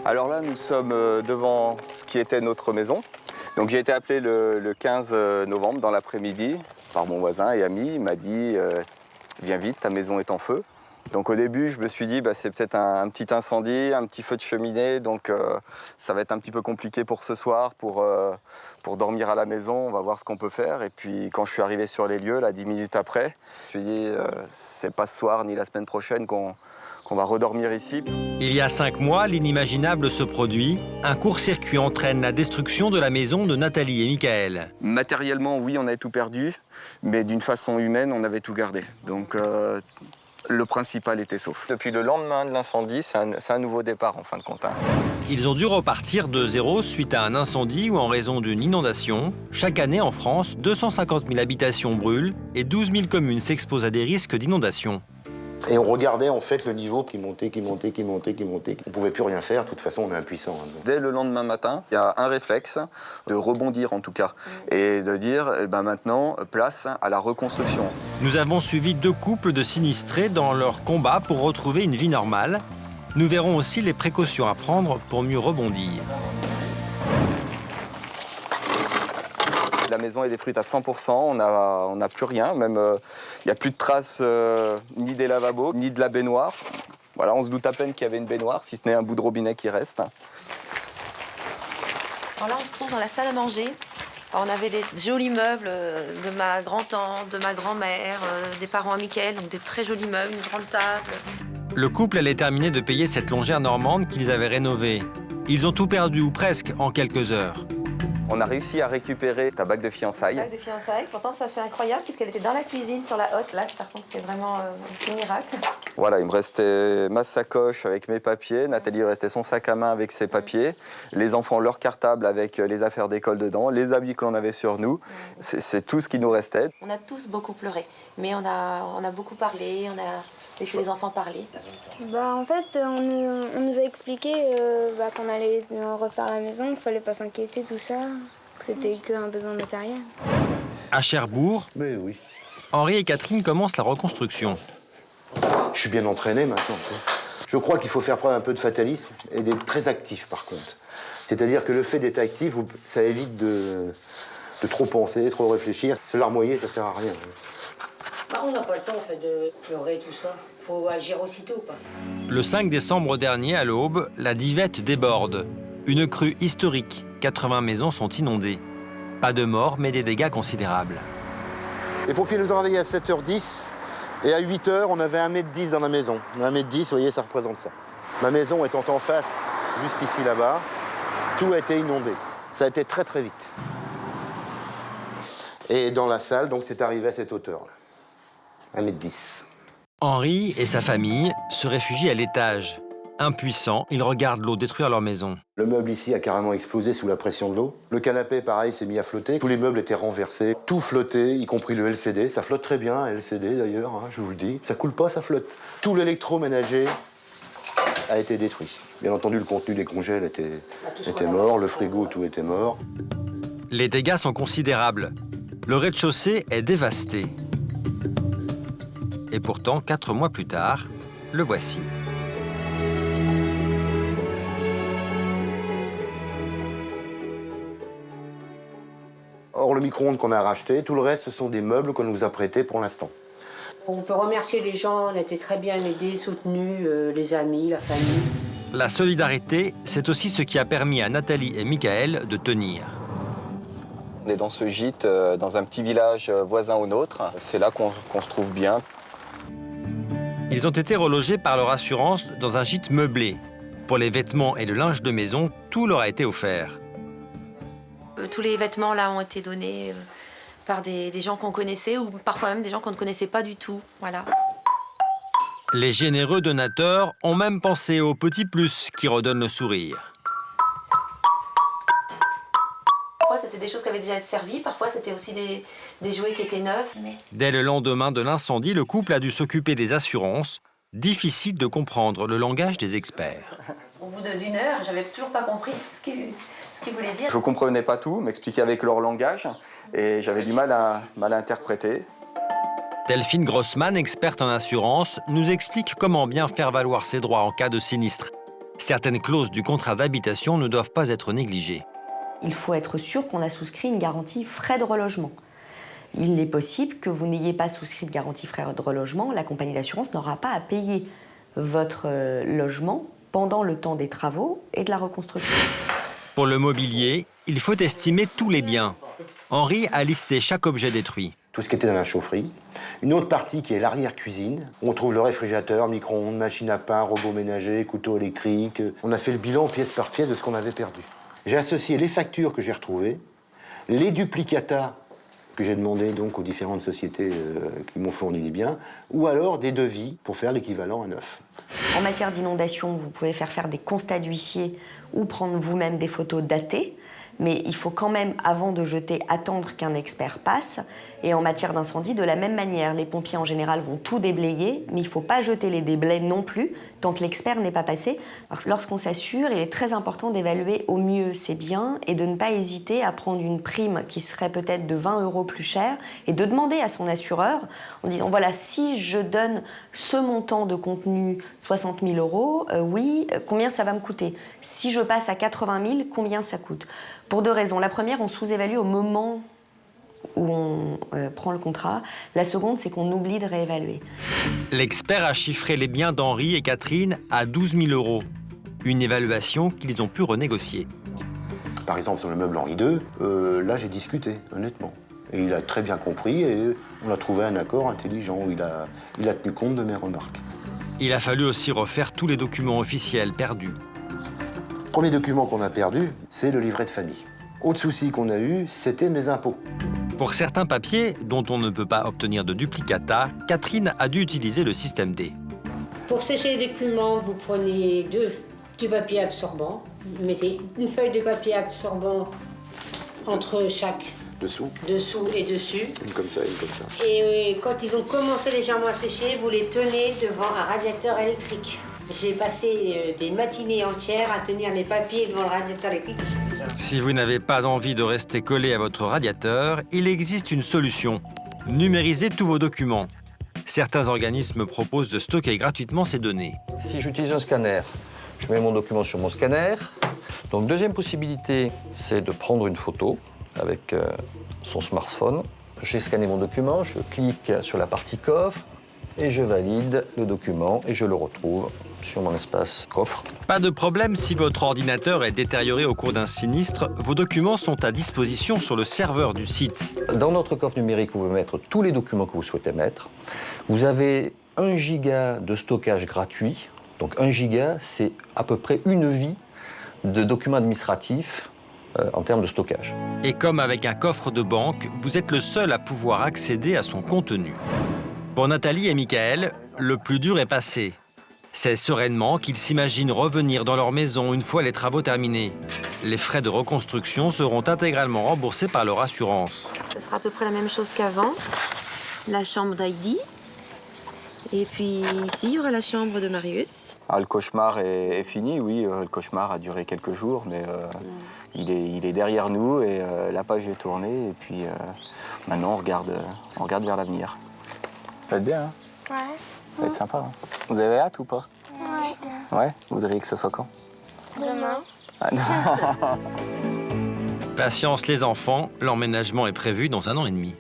Alors là, nous sommes devant ce qui était notre maison. Donc j'ai été appelé le 15 novembre dans l'après-midi par mon voisin et ami. Il m'a dit viens vite, ta maison est en feu. Donc au début, je me suis dit c'est peut-être un petit incendie, un petit feu de cheminée, donc ça va être un petit peu compliqué pour ce soir, pour dormir à la maison, on va voir ce qu'on peut faire. Et puis quand je suis arrivé sur les lieux, là, 10 minutes après, je me suis dit c'est pas ce soir ni la semaine prochaine qu'on va redormir ici. Il y a 5 mois, l'inimaginable se produit. Un court-circuit entraîne la destruction de la maison de Nathalie et Michael. Matériellement, oui, on avait tout perdu, mais d'une façon humaine, on avait tout gardé. Donc le principal était sauf. Depuis le lendemain de l'incendie, c'est un nouveau départ en fin de compte. Ils ont dû repartir de zéro suite à un incendie ou en raison d'une inondation. Chaque année en France, 250 000 habitations brûlent et 12 000 communes s'exposent à des risques d'inondation. Et on regardait en fait le niveau qui montait. On ne pouvait plus rien faire, de toute façon on est impuissant. Dès le lendemain matin, il y a un réflexe de rebondir en tout cas et de dire maintenant place à la reconstruction. Nous avons suivi 2 couples de sinistrés dans leur combat pour retrouver une vie normale. Nous verrons aussi les précautions à prendre pour mieux rebondir. La maison est détruite à 100%, on n'a plus rien, même il n'y a plus de traces ni des lavabos, ni de la baignoire. Voilà, on se doute à peine qu'il y avait une baignoire, si ce n'est un bout de robinet qui reste. Alors là, on se trouve dans la salle à manger. Alors, on avait des jolis meubles de ma grand-tante, de ma grand-mère, des parents à Michael, donc des très jolis meubles, une grande table. Le couple allait terminer de payer cette longère normande qu'ils avaient rénovée. Ils ont tout perdu, ou presque, en quelques heures. On a réussi à récupérer ta bague de fiançailles. Bague de fiançailles, pourtant ça c'est incroyable puisqu'elle était dans la cuisine sur la hotte. Là par contre c'est vraiment un petit miracle. Voilà, il me restait ma sacoche avec mes papiers, Nathalie il restait son sac à main avec ses papiers, les enfants leur cartable avec les affaires d'école dedans, les habits que l'on avait sur nous, c'est tout ce qui nous restait. On a tous beaucoup pleuré, mais on a beaucoup parlé, on a laissé les enfants parler. En fait, on nous a expliqué qu'on allait refaire la maison, qu'il ne fallait pas s'inquiéter, tout ça, que c'était qu'un besoin matériel. À Cherbourg, Mais oui. Henri et Catherine commencent la reconstruction. Je suis bien entraîné maintenant. Je crois qu'il faut faire preuve un peu de fatalisme et d'être très actif par contre. C'est-à-dire que le fait d'être actif, ça évite de trop penser, trop réfléchir. Se larmoyer, ça sert à rien. On n'a pas le temps en fait, de pleurer, tout ça. Il faut agir aussitôt, quoi. Le 5 décembre dernier, à l'aube, la Divette déborde. Une crue historique. 80 maisons sont inondées. Pas de morts, mais des dégâts considérables. Les pompiers nous ont réveillés à 7h10 et à 8h, on avait 1,10 m dans la maison. 1,10 m, vous voyez, ça représente ça. Ma maison étant en face, juste ici, là-bas, tout a été inondé. Ça a été très, très vite. Et dans la salle, donc, c'est arrivé à cette hauteur-là. 1,10 m. Henri et sa famille se réfugient à l'étage. Impuissants, ils regardent l'eau détruire leur maison. Le meuble ici a carrément explosé sous la pression de l'eau. Le canapé, pareil, s'est mis à flotter. Tous les meubles étaient renversés. Tout flottait, y compris le LCD. Ça flotte très bien, LCD d'ailleurs, je vous le dis. Ça coule pas, ça flotte. Tout l'électroménager a été détruit. Bien entendu, le contenu des congèles était mort. Le frigo, tout était mort. Les dégâts sont considérables. Le rez-de-chaussée est dévasté. Et pourtant, 4 mois plus tard, le voici. Or, le micro-ondes qu'on a racheté, tout le reste, ce sont des meubles qu'on nous a prêtés pour l'instant. On peut remercier les gens, on a été très bien aidés, soutenus, les amis, la famille. La solidarité, c'est aussi ce qui a permis à Nathalie et Michael de tenir. On est dans ce gîte, dans un petit village voisin au nôtre. C'est là qu'on se trouve bien. Ils ont été relogés par leur assurance dans un gîte meublé. Pour les vêtements et le linge de maison, tout leur a été offert. Tous les vêtements là ont été donnés par des gens qu'on connaissait ou parfois même des gens qu'on ne connaissait pas du tout. Voilà. Les généreux donateurs ont même pensé au petit plus qui redonne le sourire. Parfois c'était des choses qui avaient déjà servi, parfois c'était aussi des jouets qui étaient neufs. Dès le lendemain de l'incendie, le couple a dû s'occuper des assurances. Difficile de comprendre le langage des experts. Au bout d'une heure, j'avais toujours pas compris ce qu'ils voulaient dire. Je ne comprenais pas tout, m'expliquer avec leur langage, et j'avais du mal à interpréter. Delphine Grossman, experte en assurance, nous explique comment bien faire valoir ses droits en cas de sinistre. Certaines clauses du contrat d'habitation ne doivent pas être négligées. Il faut être sûr qu'on a souscrit une garantie frais de relogement. Il est possible que vous n'ayez pas souscrit de garantie frais de relogement, la compagnie d'assurance n'aura pas à payer votre logement pendant le temps des travaux et de la reconstruction. Pour le mobilier, il faut estimer tous les biens. Henri a listé chaque objet détruit. Tout ce qui était dans la chaufferie. Une autre partie qui est l'arrière-cuisine. On trouve le réfrigérateur, micro-ondes, machine à pain, robot ménager, couteau électrique. On a fait le bilan pièce par pièce de ce qu'on avait perdu. J'ai associé les factures que j'ai retrouvées, les duplicata que j'ai demandé donc aux différentes sociétés qui m'ont fourni les biens, ou alors des devis pour faire l'équivalent à neuf. En matière d'inondation, vous pouvez faire des constats d'huissier ou prendre vous-même des photos datées. Mais il faut quand même, avant de jeter, attendre qu'un expert passe. Et en matière d'incendie, de la même manière, les pompiers en général vont tout déblayer, mais il ne faut pas jeter les déblais non plus, tant que l'expert n'est pas passé. Parce que lorsqu'on s'assure, il est très important d'évaluer au mieux ses biens et de ne pas hésiter à prendre une prime qui serait peut-être de 20 € plus chère et de demander à son assureur, en disant, voilà, si je donne ce montant de contenu, 60 000 €, oui, combien ça va me coûter? Si je passe à 80 000, combien ça coûte? Pour deux raisons. La première, on sous-évalue au moment où on prend le contrat. La seconde, c'est qu'on oublie de réévaluer. L'expert a chiffré les biens d'Henri et Catherine à 12 000 €. Une évaluation qu'ils ont pu renégocier. Par exemple, sur le meuble Henri II, là, j'ai discuté, honnêtement. Et il a très bien compris et on a trouvé un accord intelligent où il a tenu compte de mes remarques. Il a fallu aussi refaire tous les documents officiels perdus. Le premier document qu'on a perdu, c'est le livret de famille. Autre souci qu'on a eu, c'était mes impôts. Pour certains papiers, dont on ne peut pas obtenir de duplicata, Catherine a dû utiliser le système D. Pour sécher les documents, vous prenez du papier absorbant. Vous mettez une feuille de papier absorbant entre chaque Dessous et dessus. Une comme ça, une comme ça. Et quand ils ont commencé légèrement à sécher, vous les tenez devant un radiateur électrique. J'ai passé des matinées entières à tenir les papiers devant le radiateur électrique. Si vous n'avez pas envie de rester collé à votre radiateur, il existe une solution. Numérisez tous vos documents. Certains organismes proposent de stocker gratuitement ces données. Si j'utilise un scanner, je mets mon document sur mon scanner. Donc, deuxième possibilité, c'est de prendre une photo avec son smartphone. J'ai scanné mon document, je clique sur la partie coffre et je valide le document et je le retrouve sur mon espace coffre. Pas de problème si votre ordinateur est détérioré au cours d'un sinistre, vos documents sont à disposition sur le serveur du site. Dans notre coffre numérique, vous pouvez mettre tous les documents que vous souhaitez mettre. Vous avez 1 giga de stockage gratuit. Donc 1 giga, c'est à peu près une vie de documents administratifs en termes de stockage. Et comme avec un coffre de banque, vous êtes le seul à pouvoir accéder à son contenu. Pour Nathalie et Michael, le plus dur est passé. C'est sereinement qu'ils s'imaginent revenir dans leur maison une fois les travaux terminés. Les frais de reconstruction seront intégralement remboursés par leur assurance. Ce sera à peu près la même chose qu'avant. La chambre d'Heidi. Et puis ici, il y aura la chambre de Marius. Ah, le cauchemar est fini, oui. Le cauchemar a duré quelques jours, mais il est derrière nous et la page est tournée. Et puis maintenant, on regarde vers l'avenir. Ça va être bien, hein? Ouais. Ça va être sympa. Hein? Vous avez hâte ou pas? Ouais. Ouais? Vous voudriez que ce soit quand? Demain. Ah, non. Patience les enfants, l'emménagement est prévu dans 1 an et demi.